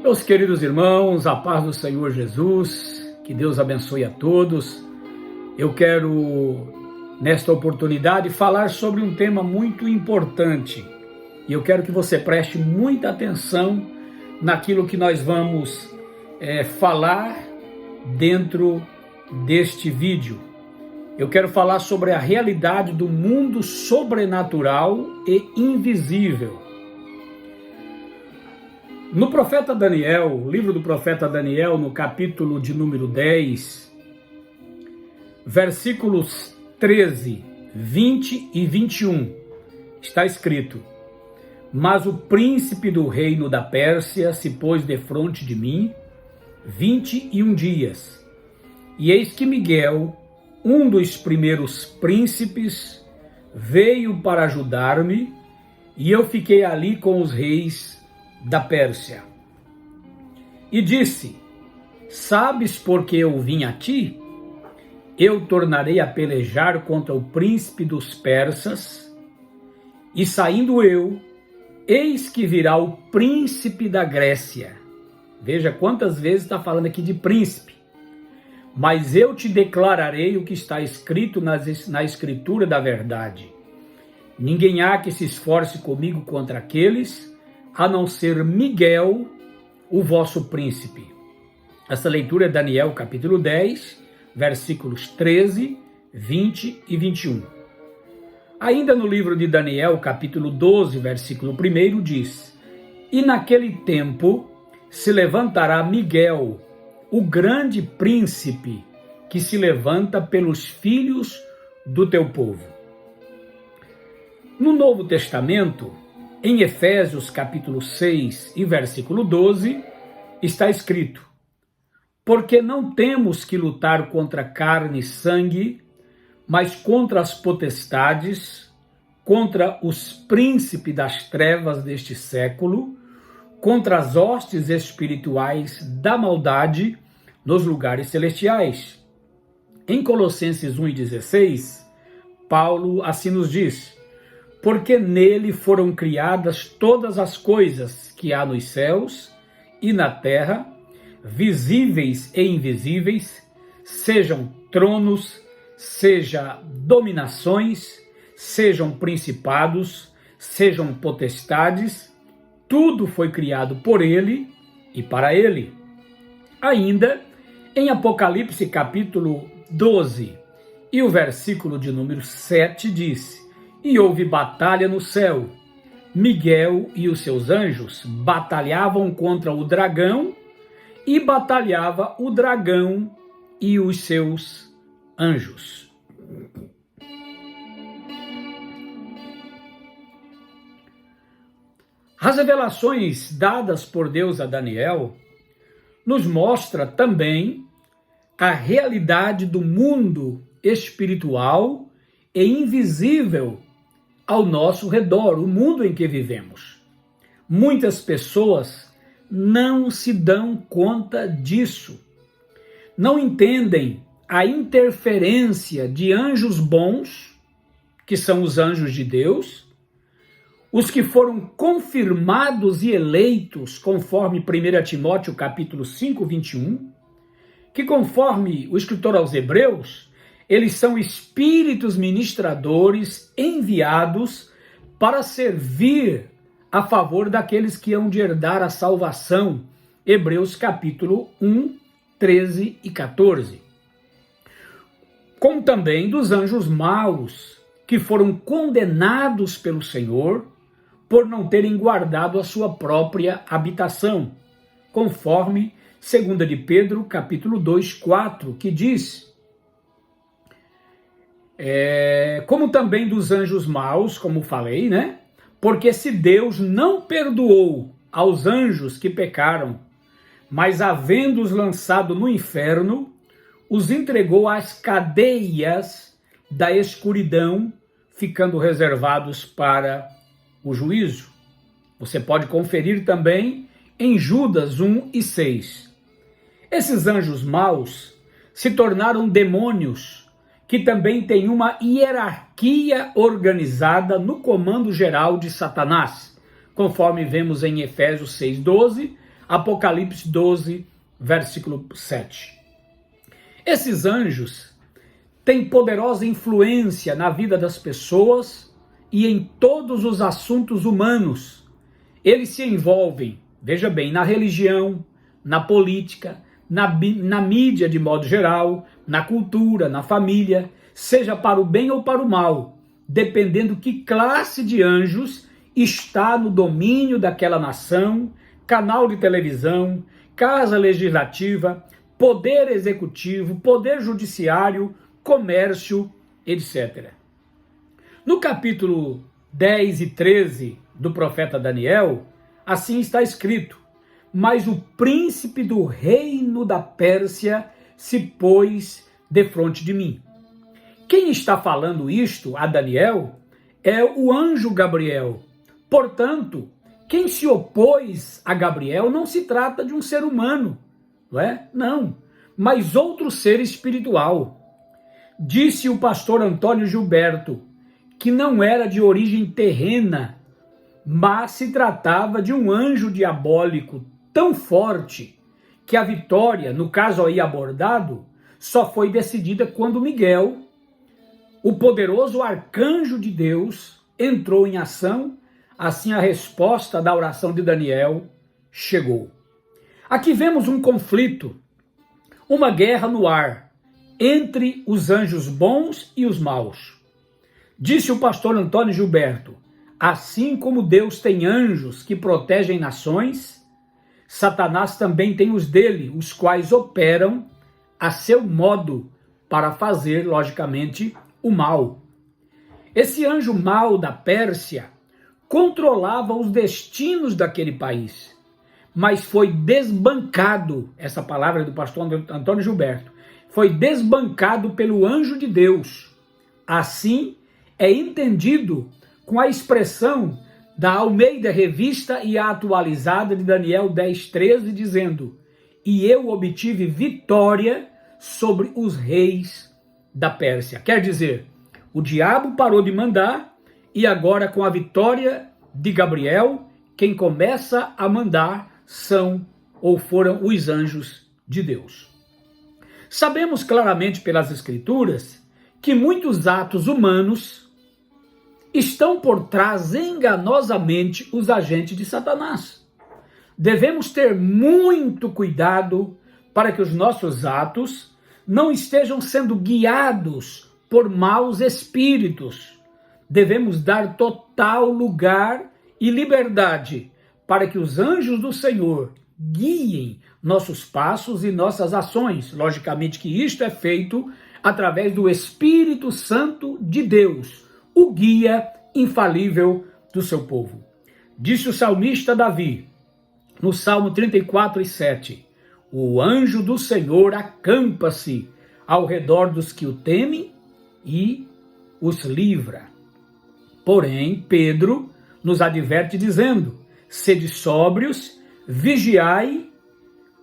Meus queridos irmãos, a paz do Senhor Jesus, que Deus abençoe a todos. Eu quero, nesta oportunidade, falar sobre um tema muito importante. E eu quero que você preste muita atenção naquilo que nós vamos falar dentro deste vídeo. Eu quero falar sobre a realidade do mundo sobrenatural e invisível. No profeta Daniel, livro do profeta Daniel, no capítulo de número 10, versículos 13, 20 e 21, está escrito: Mas o príncipe do reino da Pérsia se pôs defronte de mim 21 dias, e eis que Miguel, um dos primeiros príncipes, veio para ajudar-me, e eu fiquei ali com os reis da Pérsia. E disse: Sabes por que eu vim a ti? Eu tornarei a pelejar contra o príncipe dos persas, e saindo eu, eis que virá o príncipe da Grécia. Veja quantas vezes está falando aqui de príncipe. Mas eu te declararei o que está escrito na escritura da verdade. Ninguém há que se esforce comigo contra aqueles, a não ser Miguel, o vosso príncipe. Essa leitura é Daniel capítulo 10, versículos 13, 20 e 21. Ainda no livro de Daniel, capítulo 12, versículo 1, diz: E naquele tempo se levantará Miguel, o grande príncipe, que se levanta pelos filhos do teu povo. No Novo Testamento, em Efésios capítulo 6 e versículo 12, está escrito: Porque não temos que lutar contra carne e sangue, mas contra as potestades, contra os príncipes das trevas deste século, contra as hostes espirituais da maldade nos lugares celestiais. Em Colossenses 1,16, Paulo assim nos diz: Porque nele foram criadas todas as coisas que há nos céus e na terra, visíveis e invisíveis, sejam tronos, sejam dominações, sejam principados, sejam potestades, tudo foi criado por ele e para ele. Ainda em Apocalipse capítulo 12 e o versículo de número 7 diz: E houve batalha no céu. Miguel e os seus anjos batalhavam contra o dragão, e batalhava o dragão e os seus anjos. As revelações dadas por Deus a Daniel nos mostra também a realidade do mundo espiritual e invisível ao nosso redor, o mundo em que vivemos. Muitas pessoas não se dão conta disso. Não entendem a interferência de anjos bons, que são os anjos de Deus, os que foram confirmados e eleitos, conforme 1 Timóteo capítulo 5, 21, que conforme o escritor aos Hebreus, eles são espíritos ministradores enviados para servir a favor daqueles que hão de herdar a salvação. Hebreus capítulo 1, 13 e 14. Como também dos anjos maus, que foram condenados pelo Senhor por não terem guardado a sua própria habitação, conforme 2 de Pedro capítulo 2, 4, que diz: como também dos anjos maus, como falei, né? Porque se Deus não perdoou aos anjos que pecaram, mas havendo-os lançado no inferno, os entregou às cadeias da escuridão, ficando reservados para o juízo. Você pode conferir também em Judas 1 e 6. Esses anjos maus se tornaram demônios, que também têm uma hierarquia organizada no comando geral de Satanás, conforme vemos em Efésios 6:12, Apocalipse 12, versículo 7. Esses anjos têm poderosa influência na vida das pessoas e em todos os assuntos humanos. Eles se envolvem, veja bem, na religião, na política, na mídia de modo geral, na cultura, na família, seja para o bem ou para o mal, dependendo que classe de anjos está no domínio daquela nação, canal de televisão, casa legislativa, poder executivo, poder judiciário, comércio, etc. No capítulo 10 e 13 do profeta Daniel, assim está escrito: mas o príncipe do reino da Pérsia se pôs defronte de mim. Quem está falando isto a Daniel é o anjo Gabriel. Portanto, quem se opôs a Gabriel não se trata de um ser humano, não é? Não, mas outro ser espiritual. Disse o pastor Antônio Gilberto que não era de origem terrena, mas se tratava de um anjo diabólico tão forte que a vitória, no caso aí abordado, só foi decidida quando Miguel, o poderoso arcanjo de Deus, entrou em ação. Assim a resposta da oração de Daniel chegou. Aqui vemos um conflito, uma guerra no ar entre os anjos bons e os maus. Disse o pastor Antônio Gilberto: assim como Deus tem anjos que protegem nações, Satanás também tem os dele, os quais operam a seu modo para fazer, logicamente, o mal. Esse anjo mau da Pérsia controlava os destinos daquele país, mas foi desbancado, essa palavra é do pastor Antônio Gilberto, foi desbancado pelo anjo de Deus. Assim é entendido com a expressão da Almeida Revista e Atualizada de Daniel 10:13, dizendo: e eu obtive vitória sobre os reis da Pérsia. Quer dizer, o diabo parou de mandar e agora, com a vitória de Gabriel, quem começa a mandar foram os anjos de Deus. Sabemos claramente pelas Escrituras que muitos atos humanos estão por trás enganosamente os agentes de Satanás. Devemos ter muito cuidado para que os nossos atos não estejam sendo guiados por maus espíritos. Devemos dar total lugar e liberdade para que os anjos do Senhor guiem nossos passos e nossas ações. Logicamente que isto é feito através do Espírito Santo de Deus, o guia infalível do seu povo. Disse o salmista Davi, no Salmo 34:7, o anjo do Senhor acampa-se ao redor dos que o temem e os livra. Porém, Pedro nos adverte dizendo: sede sóbrios, vigiai,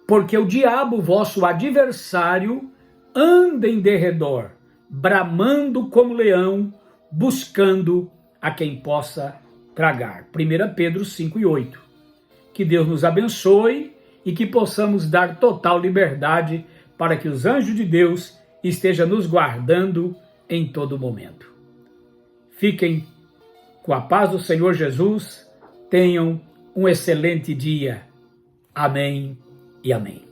porque o diabo, vosso adversário, anda em derredor, bramando como leão, buscando a quem possa tragar. 1 Pedro 5:8. Que Deus nos abençoe e que possamos dar total liberdade para que os anjos de Deus estejam nos guardando em todo momento. Fiquem com a paz do Senhor Jesus, tenham um excelente dia. Amém e amém.